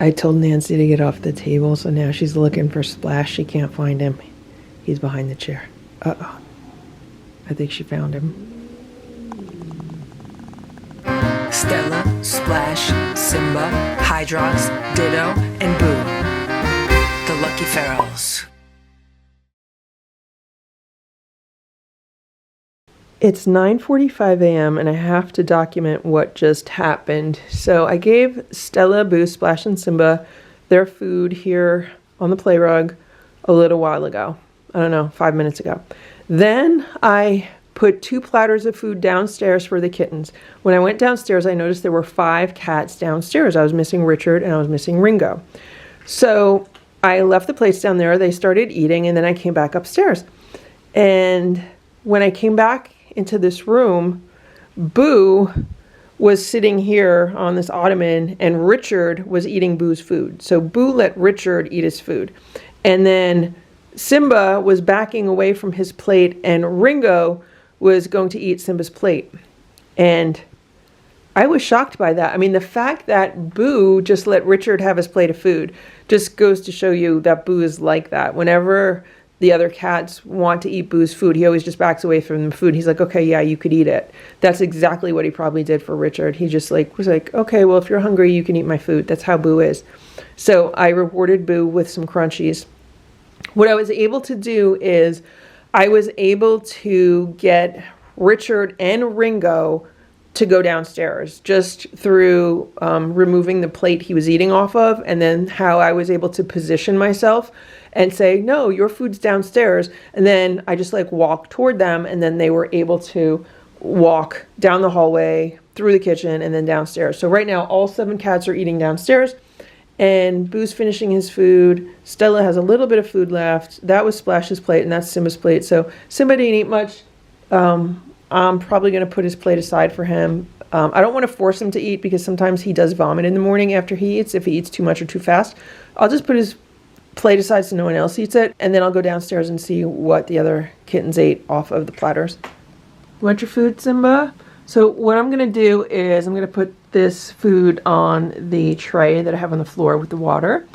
I told Nancy to get off the table, so now she's looking for Splash. She can't find him. He's behind the chair. Uh-oh. I think she found him. Stella, Splash, Simba, Hydrox, Ditto, and Boo. The Lucky Ferals. It's 9:45 a.m. and I have to document what just happened. So I gave Stella, Boo, Splash, and Simba their food here on the play rug a little while ago. I don't know, 5 minutes ago. Then I put 2 platters of food downstairs for the kittens. When I went downstairs, I noticed there were 5 cats downstairs. I was missing Richard and I was missing Ringo. So I left the plates down there. They started eating and then I came back upstairs. And when I came back into this room, Boo was sitting here on this ottoman and Richard was eating Boo's food. So Boo let Richard eat his food. And then Simba was backing away from his plate and Ringo was going to eat Simba's plate. And I was shocked by that. I mean, the fact that Boo just let Richard have his plate of food just goes to show you that Boo is like that. Whenever the other cats want to eat Boo's food, he always just backs away from the food. He's like, okay, yeah, you could eat it. That's exactly what he probably did for Richard. He just was like, okay, well, if you're hungry, you can eat my food. That's how Boo is. So I rewarded Boo with some crunchies. What I was able to do is I was able to get Richard and Ringo to go downstairs just through removing the plate he was eating off of, and then how I was able to position myself and say, no, your food's downstairs. And then I just walked toward them, and then they were able to walk down the hallway, through the kitchen, and then downstairs. So right now, all 7 cats are eating downstairs, and Boo's finishing his food. Stella has a little bit of food left. That was Splash's plate, and that's Simba's plate. So Simba didn't eat much. I'm probably going to put his plate aside for him. I don't want to force him to eat because sometimes he does vomit in the morning after he eats, if he eats too much or too fast. I'll just put his plate aside so no one else eats it, and then I'll go downstairs and see what the other kittens ate off of the platters. Want your food, Simba? So what I'm going to do is I'm going to put this food on the tray that I have on the floor with the water,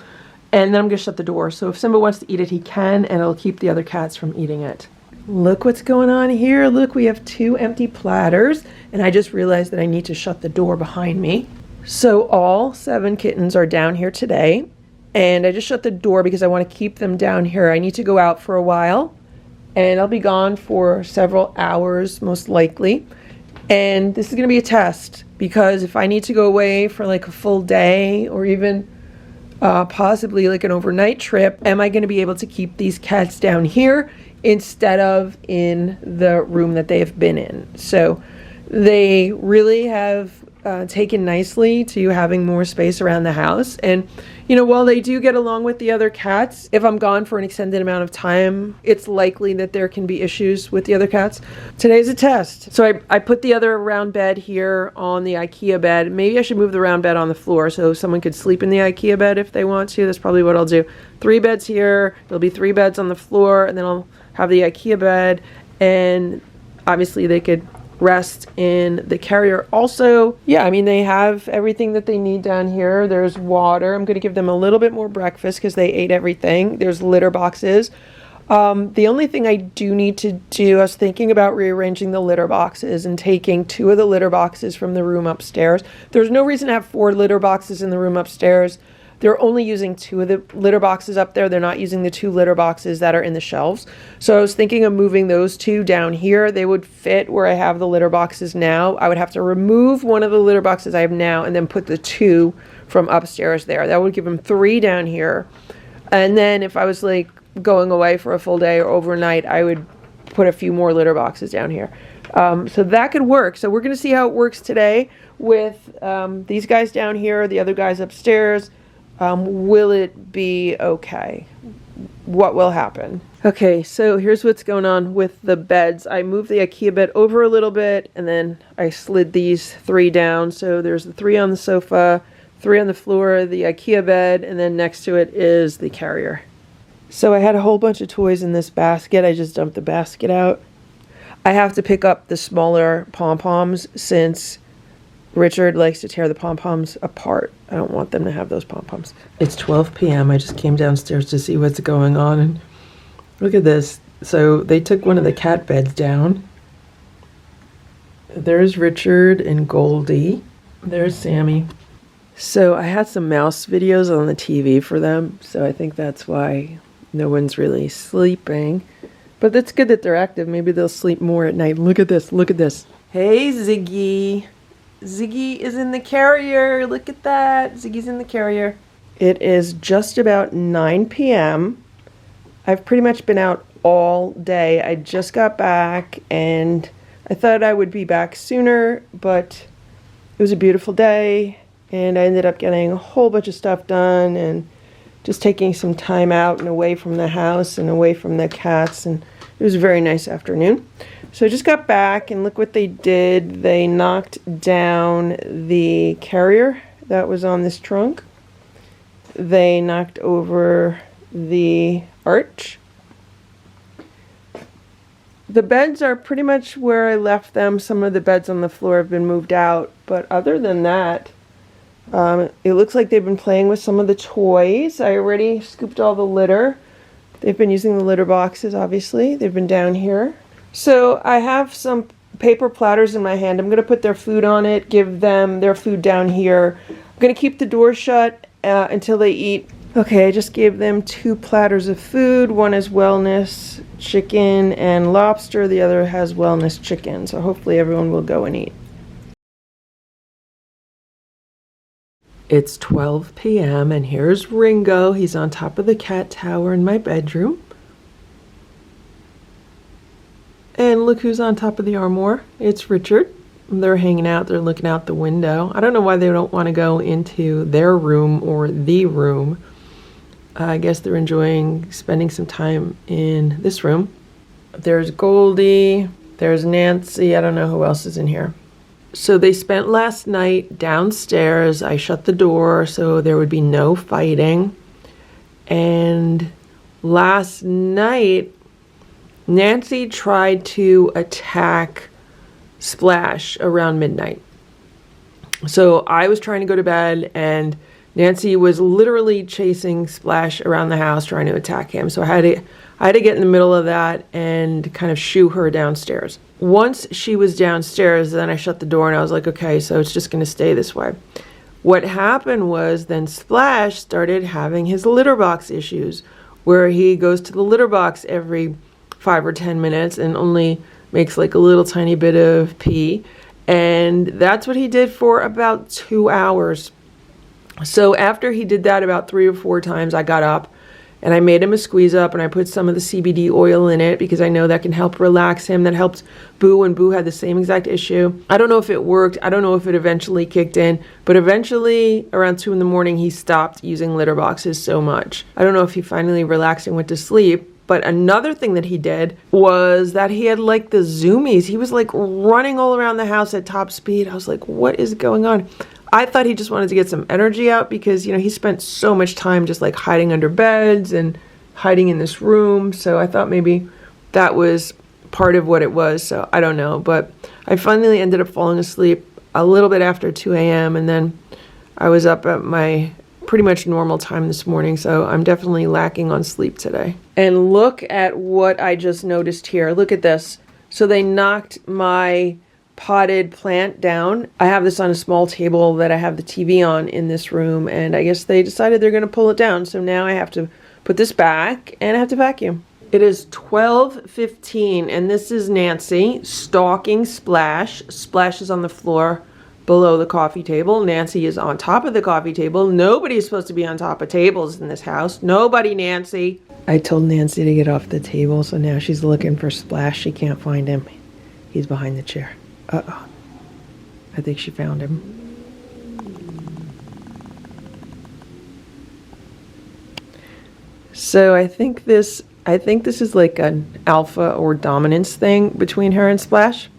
and then I'm going to shut the door. So if Simba wants to eat it, he can, and it'll keep the other cats from eating it. Look what's going on here. Look, we have 2 empty platters, and I just realized that I need to shut the door behind me. So all 7 kittens are down here today, and I just shut the door because I want to keep them down here. I need to go out for a while, and I'll be gone for several hours, most likely. And this is going to be a test, because if I need to go away for a full day or even possibly an overnight trip, am I going to be able to keep these cats down here instead of in the room that they have been in? So they really have taken nicely to having more space around the house. And, while they do get along with the other cats, if I'm gone for an extended amount of time, it's likely that there can be issues with the other cats. Today's a test. So I put the other round bed here on the IKEA bed. Maybe I should move the round bed on the floor so someone could sleep in the IKEA bed if they want to. That's probably what I'll do. 3 beds here. There'll be 3 beds on the floor, and then I'll have the IKEA bed, and obviously they could rest in the carrier. Also, yeah, they have everything that they need down here. There's water. I'm going to give them a little bit more breakfast because they ate everything. There's litter boxes. The only thing I do need to do, I was thinking about rearranging the litter boxes and taking 2 of the litter boxes from the room upstairs. There's no reason to have 4 litter boxes in the room upstairs. They're only using 2 of the litter boxes up there. They're not using the 2 litter boxes that are in the shelves. So I was thinking of moving those 2 down here. They would fit where I have the litter boxes now. I would have to remove one of the litter boxes I have now and then put the 2 from upstairs there. That would give them 3 down here. And then if I was going away for a full day or overnight, I would put a few more litter boxes down here. So that could work. So we're going to see how it works today with these guys down here, the other guys upstairs. Will it be okay? What will happen? Okay, so here's what's going on with the beds. I moved the IKEA bed over a little bit, and then I slid these 3 down. So there's the 3 on the sofa, 3 on the floor, the IKEA bed, and then next to it is the carrier. So I had a whole bunch of toys in this basket. I just dumped the basket out. I have to pick up the smaller pom-poms since Richard likes to tear the pom-poms apart. I don't want them to have those pom-poms. It's 12 p.m. I just came downstairs to see what's going on, and look at this. So they took one of the cat beds down. There's Richard and Goldie. There's Sammy. So I had some mouse videos on the TV for them, so I think that's why no one's really sleeping. But it's good that they're active. Maybe they'll sleep more at night. Look at this. Look at this. Hey, Ziggy. Ziggy is in the carrier. Look at that. Ziggy's in the carrier. It is just about 9 p.m. I've pretty much been out all day. I just got back and I thought I would be back sooner, but it was a beautiful day and I ended up getting a whole bunch of stuff done and just taking some time out and away from the house and away from the cats, and it was a very nice afternoon. So I just got back and look what they did. They knocked down the carrier that was on this trunk. They knocked over the arch. The beds are pretty much where I left them. Some of the beds on the floor have been moved out, but other than that, it looks like they've been playing with some of the toys. I already scooped all the litter. They've been using the litter boxes, obviously. They've been down here. So I have some paper platters in my hand. I'm going to put their food on it, give them their food down here. I'm going to keep the door shut until they eat. Okay, I just gave them 2 platters of food. One is wellness chicken and lobster. The other has wellness chicken. So hopefully everyone will go and eat. It's 12 p.m. and here's Ringo. He's on top of the cat tower in my bedroom. And look who's on top of the armoire. It's Richard. They're hanging out. They're looking out the window. I don't know why they don't want to go into their room or the room. I guess they're enjoying spending some time in this room. There's Goldie. There's Nancy. I don't know who else is in here. So they spent last night downstairs. I shut the door so there would be no fighting. And last night, Nancy tried to attack Splash around midnight. So I was trying to go to bed and Nancy was literally chasing Splash around the house trying to attack him. So I had to get in the middle of that and kind of shoo her downstairs. Once she was downstairs, then I shut the door and I was like, okay, so it's just going to stay this way. What happened was then Splash started having his litter box issues where he goes to the litter box every 5 or 10 minutes and only makes like a little tiny bit of pee. And that's what he did for about 2 hours. So after he did that about 3 or 4 times, I got up and I made him a squeeze up and I put some of the CBD oil in it because I know that can help relax him. That helped Boo when Boo had the same exact issue. I don't know if it worked. I don't know if it eventually kicked in, but eventually around 2 in the morning, he stopped using litter boxes so much. I don't know if he finally relaxed and went to sleep. But another thing that he did was that he had like the zoomies. He was like running all around the house at top speed. I was like, what is going on? I thought he just wanted to get some energy out because, you know, he spent so much time just like hiding under beds and hiding in this room. So I thought maybe that was part of what it was. So I don't know. But I finally ended up falling asleep a little bit after 2 a.m. And then I was up at my pretty much normal time this morning, so I'm definitely lacking on sleep today. And look at what I just noticed here. Look at this. So they knocked my potted plant down. I have this on a small table that I have the TV on in this room, and I guess they decided they're going to pull it down. So now I have to put this back and I have to vacuum. It is 12:15 and this is Nancy stalking Splash. Splash is on the floor below the coffee table. Nancy is on top of the coffee table. Nobody is supposed to be on top of tables in this house. Nobody, Nancy. I told Nancy to get off the table, so now she's looking for Splash. She can't find him. He's behind the chair. Uh-oh. I think she found him. So I think this is like an alpha or dominance thing between her and Splash.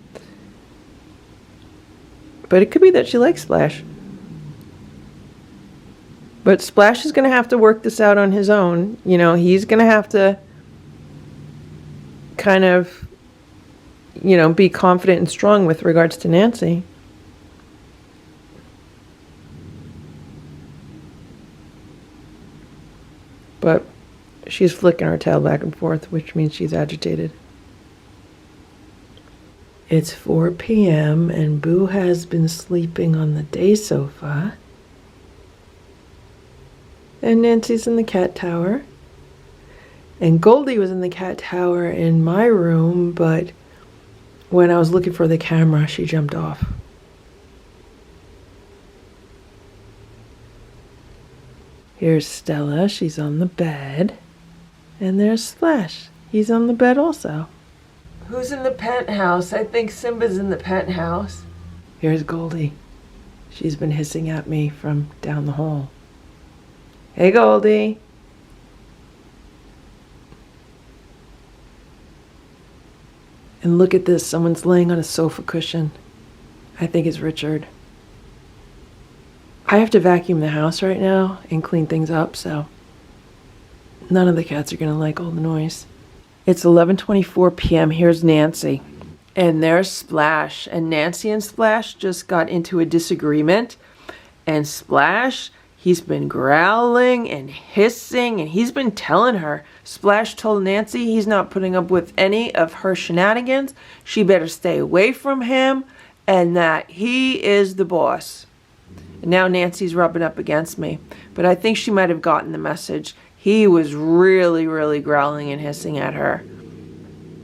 But it could be that she likes Splash. But Splash is going to have to work this out on his own. You know, he's going to have to kind of, you know, be confident and strong with regards to Nancy. But she's flicking her tail back and forth, which means she's agitated. It's 4 p.m. and Boo has been sleeping on the day sofa. And Nancy's in the cat tower. And Goldie was in the cat tower in my room, but when I was looking for the camera, she jumped off. Here's Stella, she's on the bed. And there's Splash, he's on the bed also. Who's in the penthouse? I think Simba's in the penthouse. Here's Goldie. She's been hissing at me from down the hall. Hey, Goldie. And look at this, someone's laying on a sofa cushion. I think it's Richard. I have to vacuum the house right now and clean things up, so none of the cats are gonna like all the noise. It's 11:24 p.m. Here's Nancy. And there's Splash. And Nancy and Splash just got into a disagreement. And Splash, he's been growling and hissing, and he's been telling her. Splash told Nancy he's not putting up with any of her shenanigans. She better stay away from him, and that he is the boss. And now Nancy's rubbing up against me. But I think she might have gotten the message. He was really, really growling and hissing at her.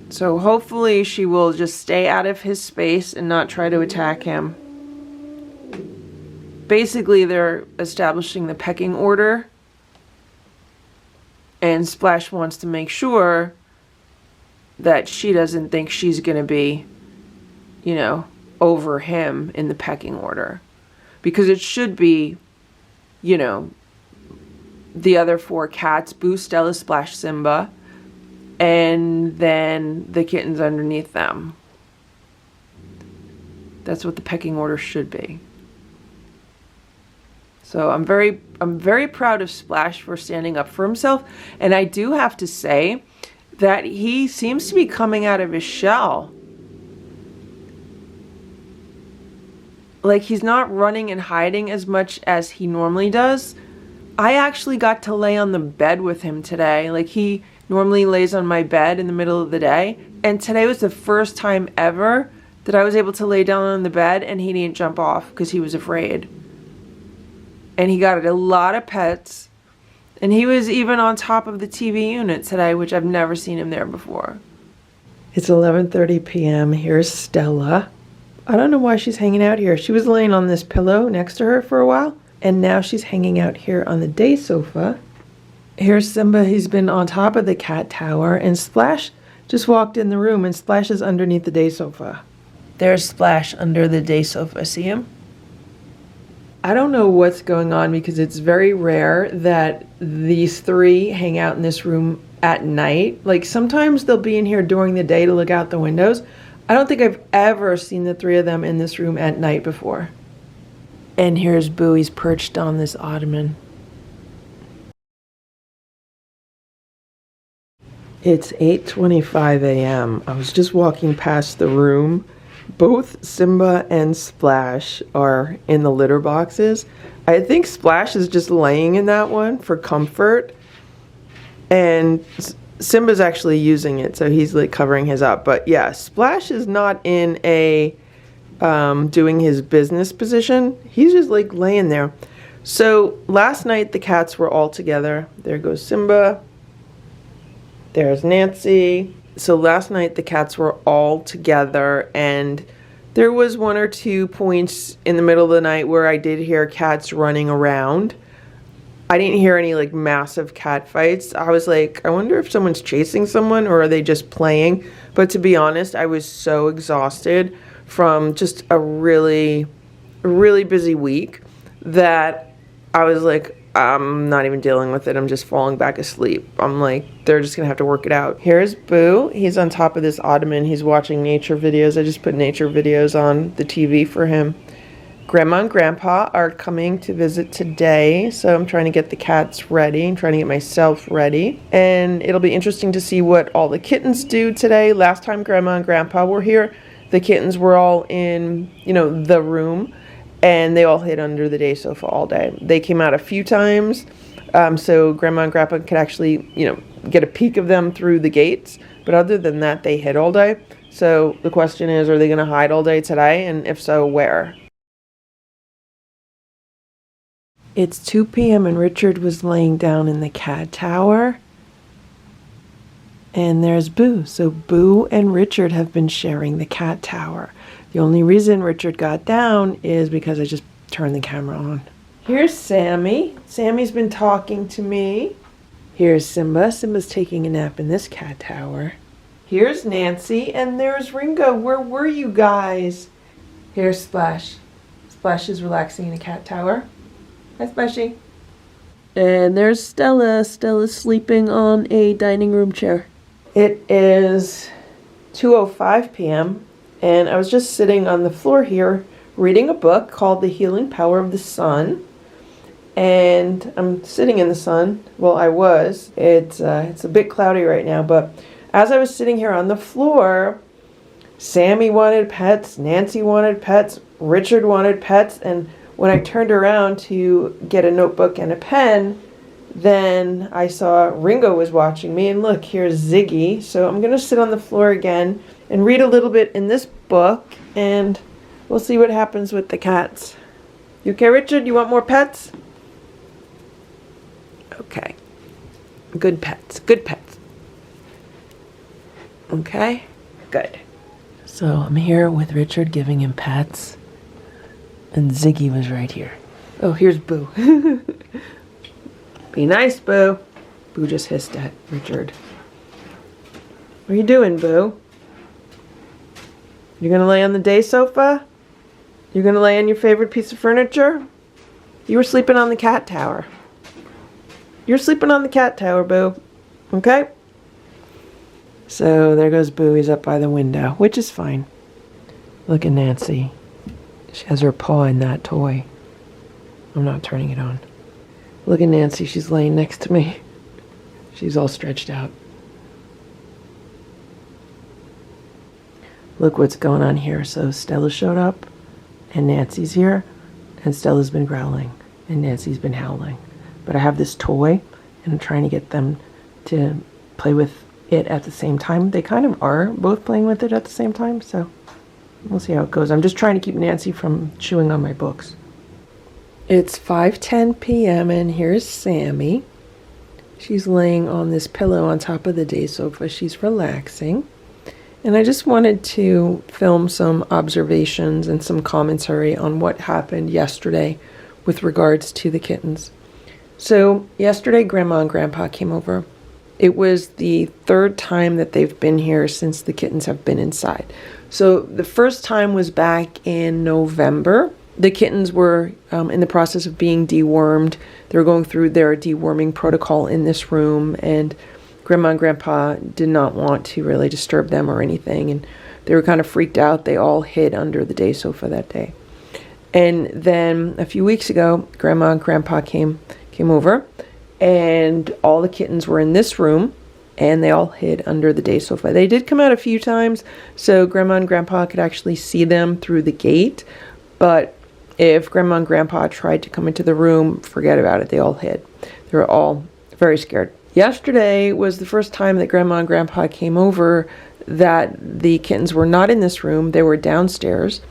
So hopefully she will just stay out of his space and not try to attack him. Basically, they're establishing the pecking order. And Splash wants to make sure that she doesn't think she's going to be, you know, over him in the pecking order. Because it should be, you know, the other 4 cats, Boo, Stella, Splash, Simba, and then the kittens underneath them. That's what the pecking order should be. So I'm very proud of Splash for standing up for himself, and I do have to say that he seems to be coming out of his shell. Like, he's not running and hiding as much as he normally does. I actually got to lay on the bed with him today. Like, he normally lays on my bed in the middle of the day. And today was the first time ever that I was able to lay down on the bed and he didn't jump off because he was afraid. And he got a lot of pets. And he was even on top of the TV unit today, which I've never seen him there before. It's 11:30 p.m. Here's Stella. I don't know why she's hanging out here. She was laying on this pillow next to her for a while. And now she's hanging out here on the day sofa. Here's Simba. He's been on top of the cat tower. And Splash just walked in the room. And Splash is underneath the day sofa. There's Splash under the day sofa. See him? I don't know what's going on because it's very rare that these 3 hang out in this room at night. Like, sometimes they'll be in here during the day to look out the windows. I don't think I've ever seen the 3 of them in this room at night before. And here's Boo, he's perched on this ottoman. It's 8:25 a.m. I was just walking past the room. Both Simba and Splash are in the litter boxes. I think Splash is just laying in that one for comfort. And Simba's actually using it, so he's like covering his up. But yeah, Splash is not in a doing his business position. He's just like laying there. So last night the cats were all together. There goes Simba. There's Nancy. So last night the cats were all together, and there was 1 or 2 points in the middle of the night where I did hear cats running around. I didn't hear any like massive cat fights. I was like, I wonder if someone's chasing someone or are they just playing? But to be honest, I was so exhausted from just a really busy week that I was like, I'm not even dealing with it. I'm just falling back asleep. I'm like, they're just gonna have to work it out. Here's Boo. He's on top of this ottoman. He's watching nature videos. I just put nature videos on the TV for him. Grandma and Grandpa are coming to visit today, so I'm trying to get the cats ready. I'm trying to get myself ready. And it'll be interesting to see what all the kittens do today. Last time Grandma and Grandpa were here, the kittens were all in, you know, the room, and they all hid under the day sofa all day. They came out a few times. So Grandma and Grandpa could actually, get a peek of them through the gates. But other than that, they hid all day. So the question is, are they going to hide all day today? And if so, where? It's 2 p.m. and Richard was laying down in the cat tower. And there's Boo. So Boo and Richard have been sharing the cat tower. The only reason Richard got down is because I just turned the camera on. Here's Sammy. Sammy's been talking to me. Here's Simba. Simba's taking a nap in this cat tower. Here's Nancy, and there's Ringo. Where were you guys? Here's Splash. Splash is relaxing in a cat tower. Hi, Splashy. And there's Stella. Stella's sleeping on a dining room chair. It is 2:05 p.m. and I was just sitting on the floor here reading a book called The Healing Power of the Sun. And I'm sitting in the sun. Well, I was. It's a bit cloudy right now, but as I was sitting here on the floor, Sammy wanted pets, Nancy wanted pets, Richard wanted pets, and when I turned around to get a notebook and a pen, then I saw Ringo was watching me, and look, here's Ziggy. So I'm going to sit on the floor again and read a little bit in this book, and we'll see what happens with the cats. You okay, Richard? You want more pets? Okay. Good pets. Good pets. Okay? Good. So I'm here with Richard giving him pets, and Ziggy was right here. Oh, here's Boo. Be nice, Boo. Boo just hissed at Richard. What are you doing, Boo? You're gonna lay on the day sofa? You're gonna lay on your favorite piece of furniture? You were sleeping on the cat tower. You're sleeping on the cat tower, Boo. Okay? So there goes Boo. He's up by the window, which is fine. Look at Nancy. She has her paw in that toy. I'm not turning it on. Look at Nancy. She's laying next to me. She's all stretched out. Look what's going on here. So Stella showed up, and Nancy's here, and Stella's been growling, and Nancy's been howling. But I have this toy, and I'm trying to get them to play with it at the same time. They kind of are both playing with it at the same time, so we'll see how it goes. I'm just trying to keep Nancy from chewing on my books. It's 5:10 p.m. and here's Sammy. She's laying on this pillow on top of the day sofa. She's relaxing. And I just wanted to film some observations and some commentary on what happened yesterday with regards to the kittens. So yesterday, Grandma and Grandpa came over. It was the third time that they've been here since the kittens have been inside. So the first time was back in November. The kittens were in the process of being dewormed. They were going through their deworming protocol in this room, and Grandma and Grandpa did not want to really disturb them or anything, and they were kind of freaked out. They all hid under the day sofa that day. And then a few weeks ago, Grandma and Grandpa came over, and all the kittens were in this room, and they all hid under the day sofa. They did come out a few times, so Grandma and Grandpa could actually see them through the gate, but if Grandma and Grandpa tried to come into the room, forget about it. They all hid. They were all very scared. Yesterday was the first time that Grandma and Grandpa came over that the kittens were not in this room. They were downstairs.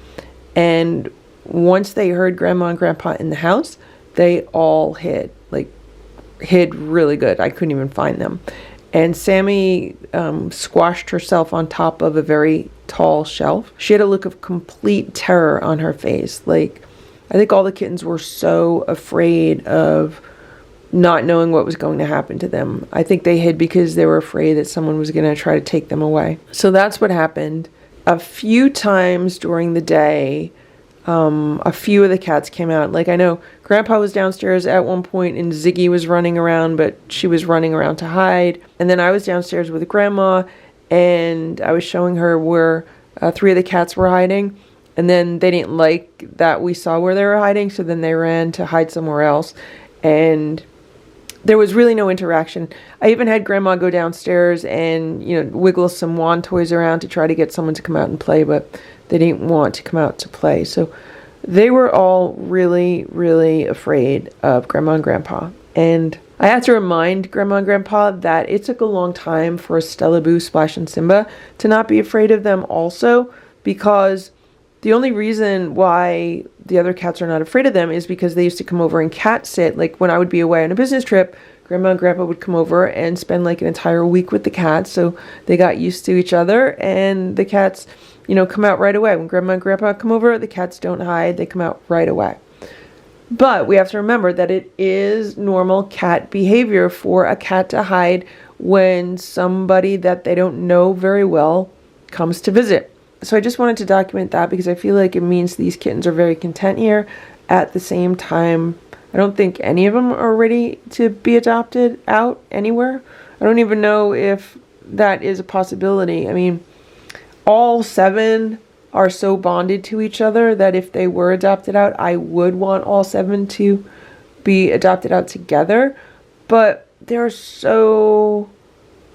And once they heard Grandma and Grandpa in the house, they all hid. Hid really good. I couldn't even find them. And Sammy squashed herself on top of a very tall shelf. She had a look of complete terror on her face. I think all the kittens were so afraid of not knowing what was going to happen to them. I think they hid because they were afraid that someone was going to try to take them away. So that's what happened. A few times during the day, a few of the cats came out. I know Grandpa was downstairs at one point and Ziggy was running around, but she was running around to hide. And then I was downstairs with Grandma and I was showing her where 3 of the cats were hiding. And then they didn't like that we saw where they were hiding, so then they ran to hide somewhere else. And there was really no interaction. I even had Grandma go downstairs and, wiggle some wand toys around to try to get someone to come out and play, but they didn't want to come out to play. So they were all really, really afraid of Grandma and Grandpa. And I had to remind Grandma and Grandpa that it took a long time for Stella, Boo, Splash, and Simba to not be afraid of them also, because the only reason why the other cats are not afraid of them is because they used to come over and cat sit. Like when I would be away on a business trip, Grandma and Grandpa would come over and spend like an entire week with the cats, so they got used to each other, and the cats, come out right away. When Grandma and Grandpa come over, the cats don't hide, they come out right away. But we have to remember that it is normal cat behavior for a cat to hide when somebody that they don't know very well comes to visit. So I just wanted to document that because I feel like it means these kittens are very content here. At the same time, I don't think any of them are ready to be adopted out anywhere. I don't even know if that is a possibility. I mean, all 7 are so bonded to each other that if they were adopted out, I would want all 7 to be adopted out together. But they're so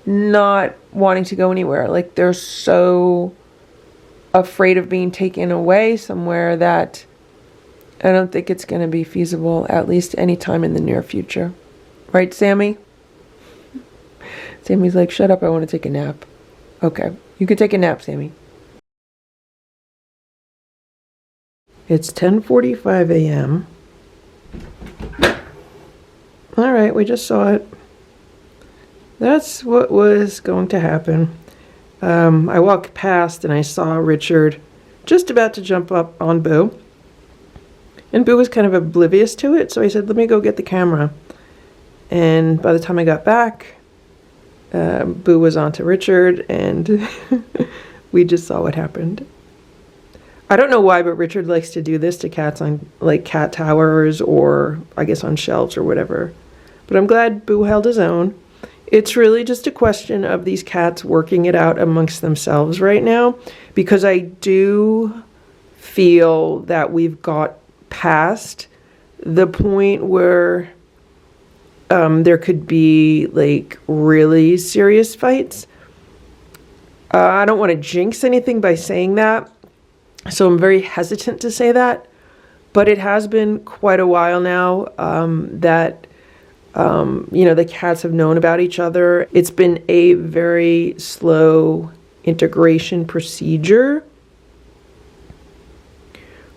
not wanting to go anywhere. Like, they're so afraid of being taken away somewhere that I don't think it's going to be feasible, at least anytime in the near future. Right, Sammy? Sammy's like, shut up, I want to take a nap. Okay, you can take a nap, Sammy. It's 10:45 a.m. All right, we just saw it. That's what was going to happen. I walked past and I saw Richard just about to jump up on Boo. And Boo was kind of oblivious to it, so I said, let me go get the camera. And by the time I got back, Boo was onto Richard, and we just saw what happened. I don't know why, but Richard likes to do this to cats on, like, cat towers or, I guess, on shelves or whatever. But I'm glad Boo held his own. It's really just a question of these cats working it out amongst themselves right now, because I do feel that we've got past the point where there could be like really serious fights. I don't want to jinx anything by saying that, so I'm very hesitant to say that, but it has been quite a while now that the cats have known about each other. It's been a very slow integration procedure.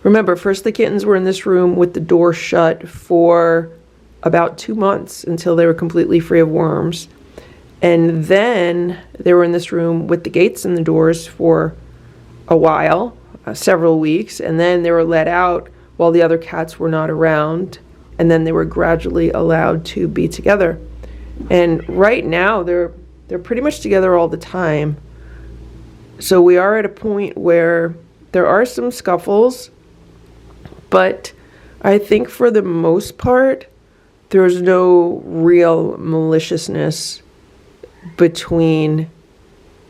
Remember, first the kittens were in this room with the door shut for about 2 months until they were completely free of worms. And then they were in this room with the gates and the doors for a while, several weeks. And then they were let out while the other cats were not around. And then they were gradually allowed to be together. And right now, they're pretty much together all the time. So we are at a point where there are some scuffles, but I think for the most part, there's no real maliciousness between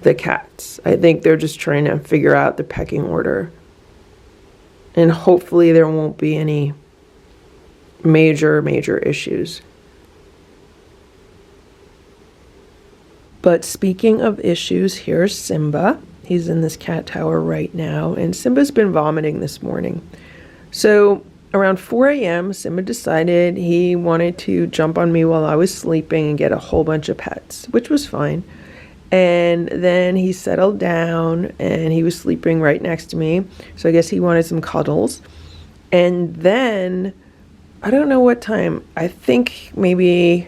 the cats. I think they're just trying to figure out the pecking order. And hopefully there won't be any major issues. But speaking of issues, here's Simba. He's in this cat tower right now, and Simba's been vomiting this morning. So around 4 a.m., Simba decided he wanted to jump on me while I was sleeping and get a whole bunch of pets, which was fine. And then he settled down and he was sleeping right next to me. So I guess he wanted some cuddles. And then, I don't know what time, I think maybe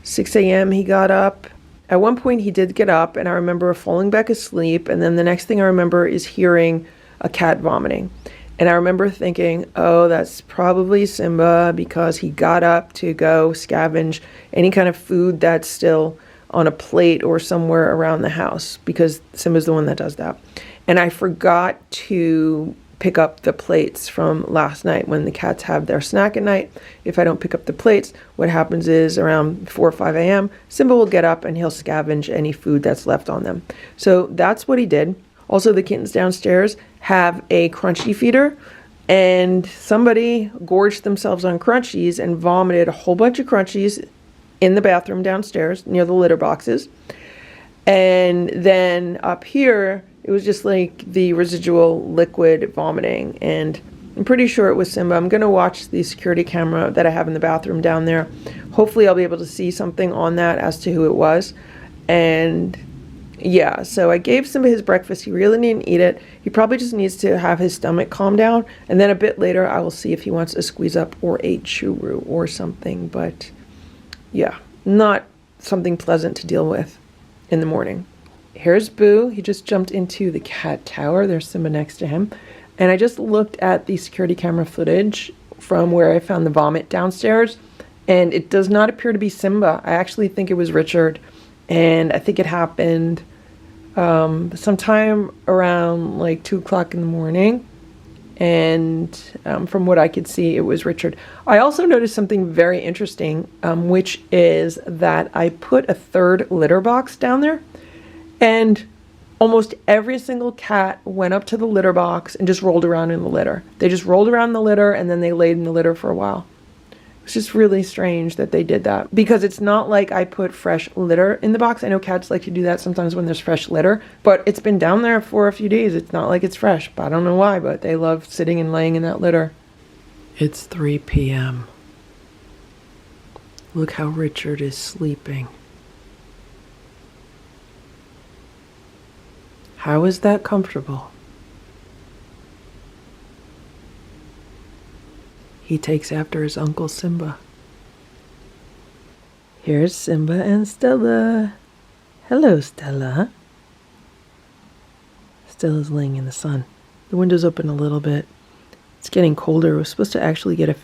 6 a.m. he got up. At one point he did get up, and I remember falling back asleep. And then the next thing I remember is hearing a cat vomiting. And I remember thinking, oh, that's probably Simba, because he got up to go scavenge any kind of food that's still on a plate or somewhere around the house, because Simba's the one that does that. And I forgot to pick up the plates from last night when the cats have their snack at night. If I don't pick up the plates, what happens is around 4 or 5 a.m., Simba will get up and he'll scavenge any food that's left on them. So that's what he did. Also, the kittens downstairs have a crunchy feeder, and somebody gorged themselves on crunchies and vomited a whole bunch of crunchies in the bathroom downstairs near the litter boxes. And then up here, it was just like the residual liquid vomiting. And I'm pretty sure it was Simba. I'm going to watch the security camera that I have in the bathroom down there. Hopefully I'll be able to see something on that as to who it was. And yeah, so I gave Simba his breakfast. He really didn't eat it. He probably just needs to have his stomach calm down. And then a bit later, I will see if he wants a squeeze up or a churu or something. But yeah, not something pleasant to deal with in the morning. Here's Boo. He just jumped into the cat tower. There's Simba next to him. And I just looked at the security camera footage from where I found the vomit downstairs. And it does not appear to be Simba. I actually think it was Richard. And I think it happened sometime around like 2 o'clock in the morning. And from what I could see, it was Richard. I also noticed something very interesting, which is that I put a third litter box down there. And almost every single cat went up to the litter box and just rolled around in the litter. They just rolled around in the litter and then they laid in the litter for a while. It's just really strange that they did that, because it's not like I put fresh litter in the box. I know cats like to do that sometimes when there's fresh litter, but it's been down there for a few days. It's not like it's fresh, but I don't know why, but they love sitting and laying in that litter. It's 3 p.m. Look how Richard is sleeping. How is that comfortable? He takes after his uncle Simba. Here's Simba and Stella. Hello, Stella. Stella's laying in the sun. The window's open a little bit. It's getting colder. We're supposed to actually get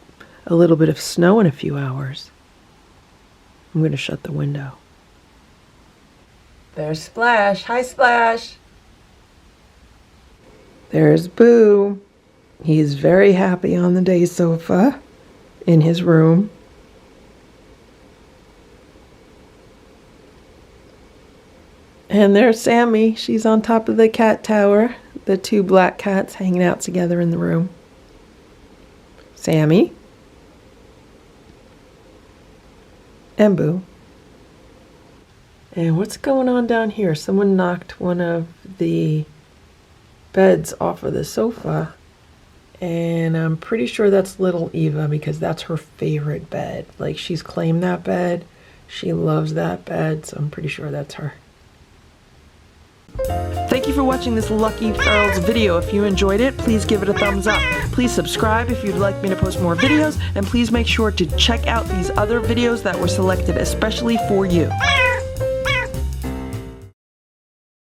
a little bit of snow in a few hours. I'm going to shut the window. There's Splash. Hi, Splash. There's Boo. He's very happy on the day sofa in his room. And there's Sammy. She's on top of the cat tower. The 2 black cats hanging out together in the room. Sammy. And Boo. And what's going on down here? Someone knocked one of the beds off of the sofa. And I'm pretty sure that's little Eva, because that's her favorite bed. Like, she's claimed that bed. She loves that bed, so I'm pretty sure that's her. Thank you for watching this Lucky Ferals video. If you enjoyed it, please give it a thumbs up. Please subscribe if you'd like me to post more videos, and please make sure to check out these other videos that were selected especially for you.